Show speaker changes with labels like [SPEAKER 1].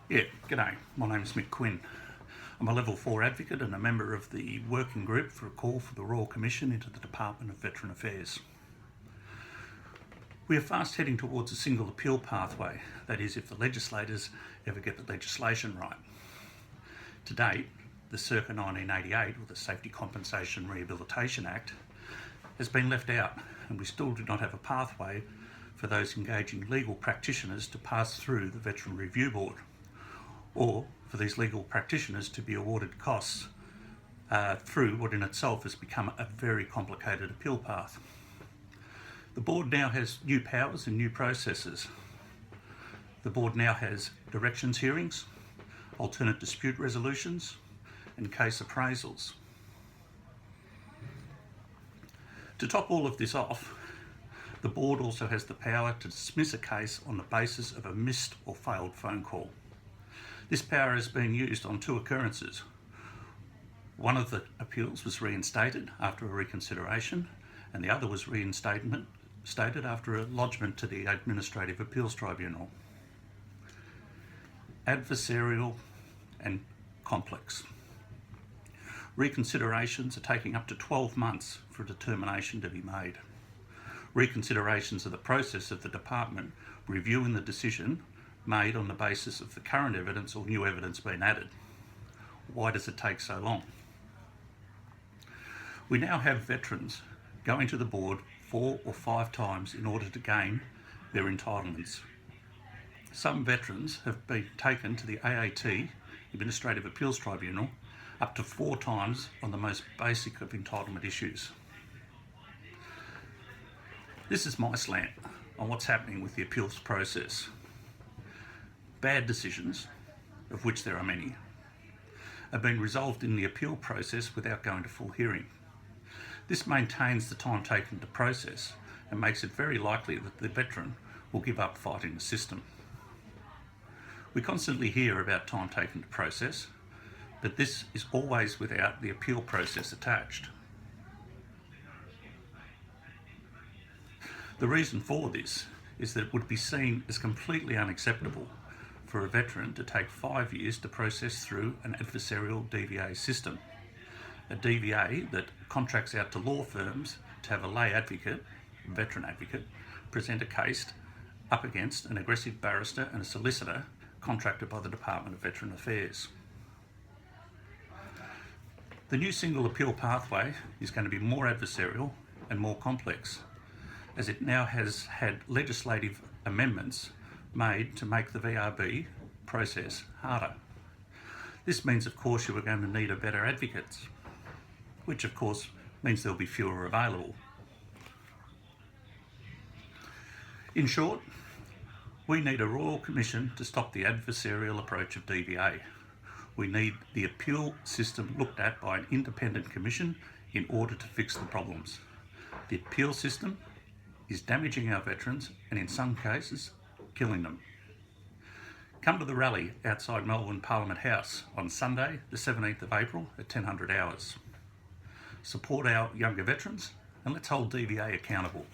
[SPEAKER 1] Yeah, g'day. My name's Mick Quinn. I'm a Level 4 advocate and a member of the working group for a call for the Royal Commission into the Department of Veteran Affairs. We are fast heading towards a single appeal pathway, that is, if the legislators ever get the legislation right. To date, the circa 1988, or the Safety Compensation Rehabilitation Act, has been left out, and we still do not have a pathway for those engaging legal practitioners to pass through the Veteran Review Board, or for these legal practitioners to be awarded costs through what in itself has become a very complicated appeal path. The board now has new powers and new processes. The board now has directions hearings, alternate dispute resolutions, and case appraisals. To top all of this off, the board also has the power to dismiss a case on the basis of a missed or failed phone call. This power has been used on two occurrences. One of the appeals was reinstated after a reconsideration, and the other was reinstated after a lodgement to the Administrative Appeals Tribunal. Adversarial and complex. Reconsiderations are taking up to 12 months for a determination to be made. Reconsiderations are the process of the department reviewing the decision made on the basis of the current evidence or new evidence being added. Why does it take so long? We now have veterans going to the board 4 or 5 times in order to gain their entitlements. Some veterans have been taken to the AAT, Administrative Appeals Tribunal, up to 4 times on the most basic of entitlement issues. This is my slant on what's happening with the appeals process. Bad decisions, of which there are many, have been resolved in the appeal process without going to full hearing. This maintains the time taken to process and makes it very likely that the veteran will give up fighting the system. We constantly hear about time taken to process, but this is always without the appeal process attached. The reason for this is that it would be seen as completely unacceptable for a veteran to take 5 years to process through an adversarial DVA system. A DVA that contracts out to law firms to have a lay advocate, veteran advocate, present a case up against an aggressive barrister and a solicitor contracted by the Department of Veteran Affairs. The new single appeal pathway is going to be more adversarial and more complex, as it now has had legislative amendments made to make the VRB process harder. This means, of course, you are going to need a better advocates, which of course means there'll be fewer available. In short, we need a Royal Commission to stop the adversarial approach of DVA. We need the appeal system looked at by an independent commission in order to fix the problems. The appeal system is damaging our veterans and in some cases killing them. Come to the rally outside Melbourne Parliament House on Sunday the 17th of April at 1000 hours. Support our younger veterans and let's hold DVA accountable.